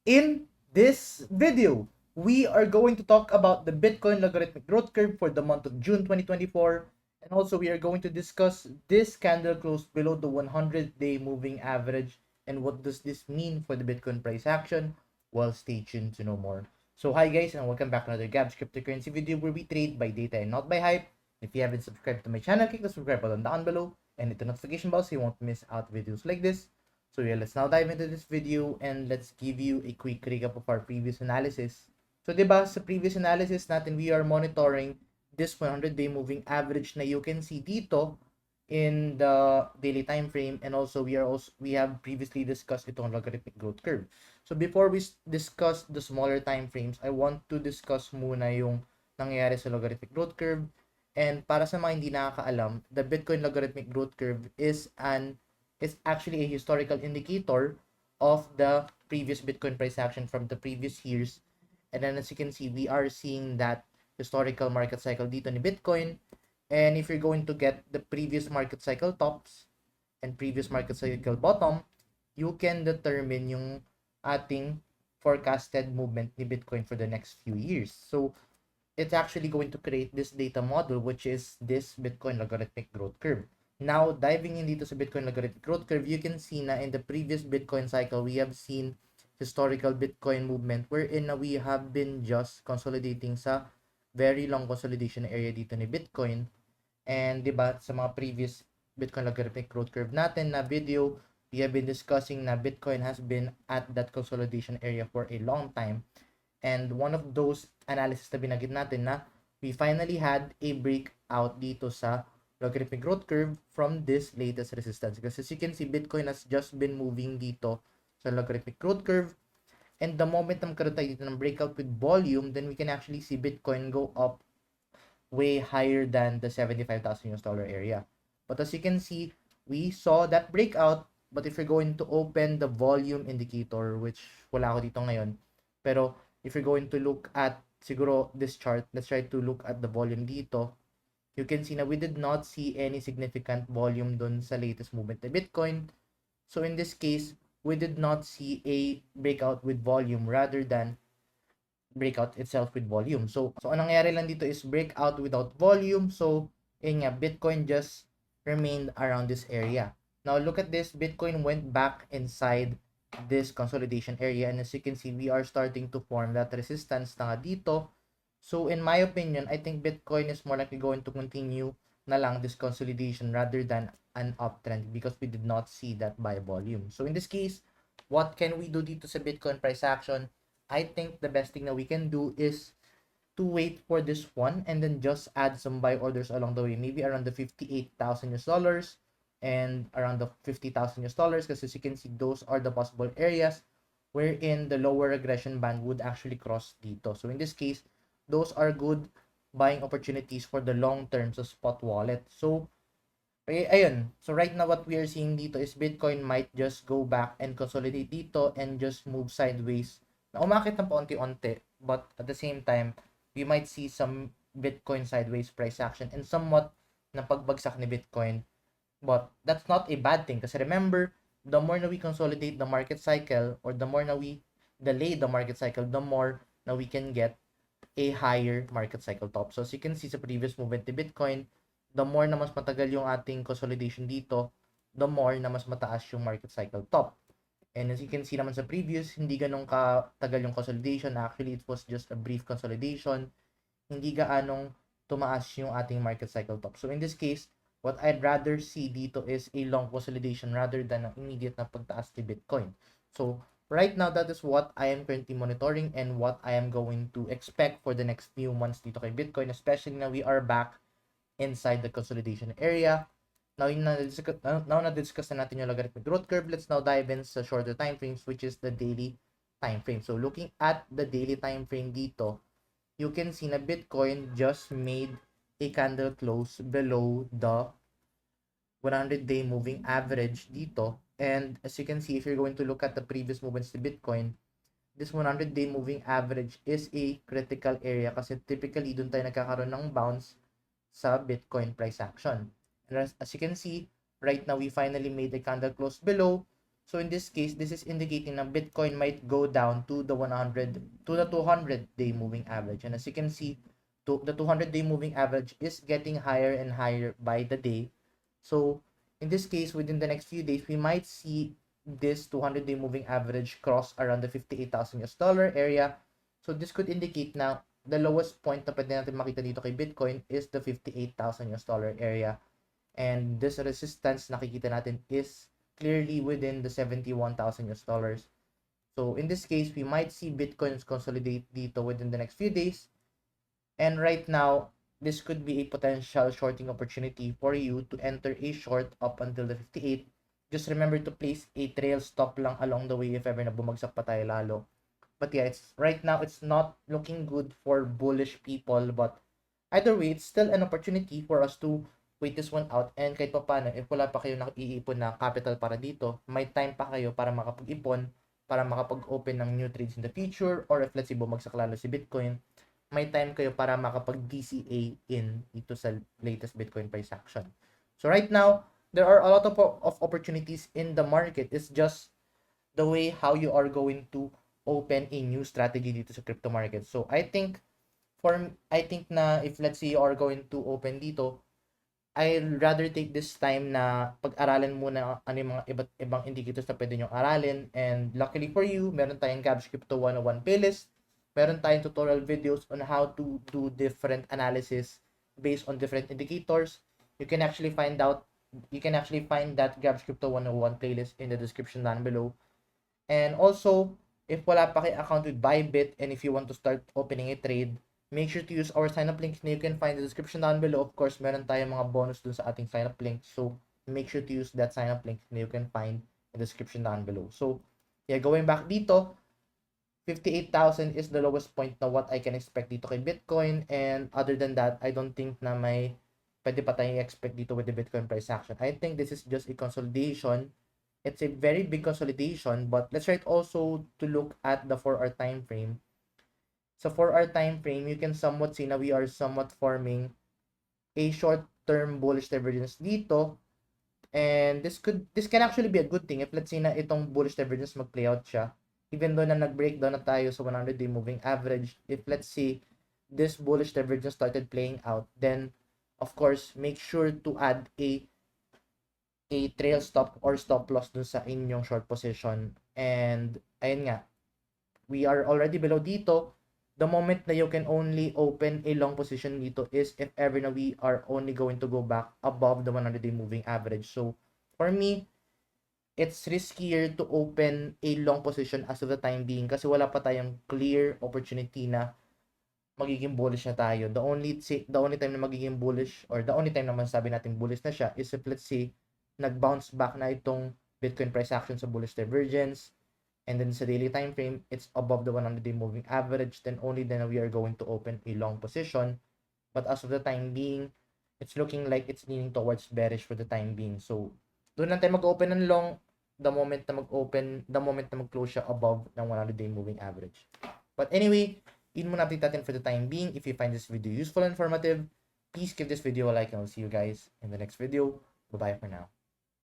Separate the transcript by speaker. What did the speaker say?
Speaker 1: In this video, we are going to talk about the Bitcoin logarithmic growth curve for the month of June 2024. And also, we are going to discuss this candle close below the 100-day moving average and what does this mean for the Bitcoin price action. Well, stay tuned to know more. So, hi guys, and welcome back to another Gab's cryptocurrency video where we trade by data and not by hype. If you haven't subscribed to my channel, click the subscribe button down below and hit the notification bell so you won't miss out videos like this. So yeah, let's now dive into this video and let's give you a quick recap of our previous analysis. So diba, sa previous analysis natin, we are monitoring this 100-day moving average na you can see dito in the daily time frame, and also we have previously discussed itong logarithmic growth curve. So before we discuss the smaller time frames, I want to discuss muna yung nangyayari sa logarithmic growth curve. And para sa mga hindi nakakaalam, the Bitcoin logarithmic growth curve is actually a historical indicator of the previous Bitcoin price action from the previous years. And then as you can see, we are seeing that historical market cycle dito ni Bitcoin. And if you're going to get the previous market cycle tops and previous market cycle bottom, you can determine yung ating forecasted movement ni Bitcoin for the next few years. So it's actually going to create this data model, which is this Bitcoin logarithmic growth curve. Now, diving in dito sa Bitcoin logarithmic growth curve, you can see na in the previous Bitcoin cycle, we have seen historical Bitcoin movement wherein na we have been just consolidating sa very long consolidation area dito ni Bitcoin. And diba, sa mga previous Bitcoin logarithmic growth curve natin na video, we have been discussing na Bitcoin has been at that consolidation area for a long time. And one of those analysis na binagit natin na we finally had a breakout dito sa logarithmic growth curve from this latest resistance. Because as you can see, Bitcoin has just been moving dito sa logarithmic growth curve. And the moment na magkaroon tayo dito ng breakout with volume, then we can actually see Bitcoin go up way higher than the $75,000 area. But as you can see, we saw that breakout. But if you're going to open the volume indicator, which wala ako dito ngayon, pero if you're going to look at siguro this chart, let's try to look at the volume dito. You can see na we did not see any significant volume dun sa latest movement ng Bitcoin. So in this case, we did not see a breakout with volume rather than breakout itself with volume. So anong nangyari lang dito is breakout without volume. So yun nga, Bitcoin just remained around this area. Now look at this, Bitcoin went back inside this consolidation area, and as you can see, we are starting to form that resistance na nga dito. So in my opinion, I think Bitcoin is more likely going to continue na lang this consolidation rather than an uptrend because we did not see that buy volume. So in this case, what can we do dito sa Bitcoin price action? I think the best thing that we can do is to wait for this one and then just add some buy orders along the way, maybe around the $58,000 and around the $50,000 because as you can see, those are the possible areas wherein the lower regression band would actually cross dito. So in this case, those are good buying opportunities for the long term sa spot wallet. So ayun, so right now what we are seeing dito is Bitcoin might just go back and consolidate dito and just move sideways na umakit ng paunti-unti, but at the same time we might see some Bitcoin sideways price action and somewhat na pagbagsak ni Bitcoin. But that's not a bad thing kasi remember, the more na we consolidate the market cycle or the more na we delay the market cycle, the more na we can get a higher market cycle top. So as you can see sa previous movement ni Bitcoin, the more na mas matagal yung ating consolidation dito, the more na mas mataas yung market cycle top. And as you can see naman sa previous, hindi ganun katagal yung consolidation. Actually, it was just a brief consolidation. Hindi gaanong tumaas yung ating market cycle top. So in this case, what I'd rather see dito is a long consolidation rather than ang immediate na pagtaas ni Bitcoin. So right now, that is what I am currently monitoring and what I am going to expect for the next few months dito kay Bitcoin, especially na we are back inside the consolidation area. Now na-discuss na natin yung logarithmic growth curve. Let's now dive in sa shorter time frames, which is the daily time frame. So looking at the daily time frame dito, you can see na Bitcoin just made a candle close below the 100-day moving average dito. And as you can see, if you're going to look at the previous movements to Bitcoin, this 100-day moving average is a critical area kasi typically dun tayo nagkakaroon ng bounce sa Bitcoin price action. And as you can see, right now we finally made a candle close below. So in this case, this is indicating that Bitcoin might go down to the 200-day moving average. And as you can see, the 200-day moving average is getting higher and higher by the day. So in this case, within the next few days, we might see this 200-day moving average cross around the $58,000 area. So this could indicate now the lowest point na pwede natin makita dito kay Bitcoin is the $58,000 area. And this resistance nakikita natin is clearly within the $71,000. So in this case, we might see Bitcoins consolidate dito within the next few days. And right now, this could be a potential shorting opportunity for you to enter a short up until the 58. Just remember to place a trail stop lang along the way if ever na bumagsak pa tayo lalo. But yeah, right now it's not looking good for bullish people, but either way, it's still an opportunity for us to wait this one out. And kahit pa paano, if wala pa kayo naiipon na capital para dito, may time pa kayo para makapag-ipon, para makapag-open ng new trades in the future, or if let's say bumagsak lalo si Bitcoin, may time kayo para makapag-DCA in ito sa latest Bitcoin price action. So right now, there are a lot of opportunities in the market. It's just the way how you are going to open a new strategy dito sa crypto market. So I think na if let's say you are going to open dito, I'd rather take this time na pag-aralan muna ano yung mga iba't ibang indicators na pwede nyo aralin. And luckily for you, meron tayong Gab's Crypto 101 playlist. Meron tayong tutorial videos on how to do different analysis based on different indicators. You can actually find that Gab's Crypto 101 playlist in the description down below. And also, if wala pa kayo account with BYBIT and if you want to start opening a trade, make sure to use our sign up links na you can find in the description down below. Of course, meron tayong mga bonus dun sa ating sign up link. So, make sure to use that sign up link na you can find in the description down below. So, yeah, going back dito, 58,000 is the lowest point na what I can expect dito kay Bitcoin. And other than that, I don't think na may pwede pa tayong expect dito with the Bitcoin price action. I think this is just a consolidation. It's a very big consolidation, but let's try also to look at the 4-hour time frame. So 4-hour time frame, you can somewhat see na we are somewhat forming a short-term bullish divergence dito. And this can actually be a good thing if let's say na itong bullish divergence mag-play out siya. Even though na nag-breakdown na tayo sa 100-day moving average, if let's say this bullish divergence started playing out, then of course, make sure to add a trail stop or stop loss dun sa inyong short position. And ayun nga, we are already below dito. The moment na you can only open a long position dito is if ever na we are only going to go back above the 100-day moving average. So for me, it's riskier to open a long position as of the time being kasi wala pa tayong clear opportunity na magiging bullish na tayo. The only time na magiging bullish or the only time naman sabi natin bullish na siya is if let's say nag-bounce back na itong Bitcoin price action sa bullish divergence and then sa daily time frame it's above the 100-day moving average, then only then we are going to open a long position. But as of the time being, it's looking like it's leaning towards bearish for the time being. So doon lang tayo mag-open ng long the moment na mag-close siya above ng 100-day moving average. But anyway, yun muna update natin for the time being. If you find this video useful and informative, please give this video a like and I'll see you guys in the next video. Bye-bye for now.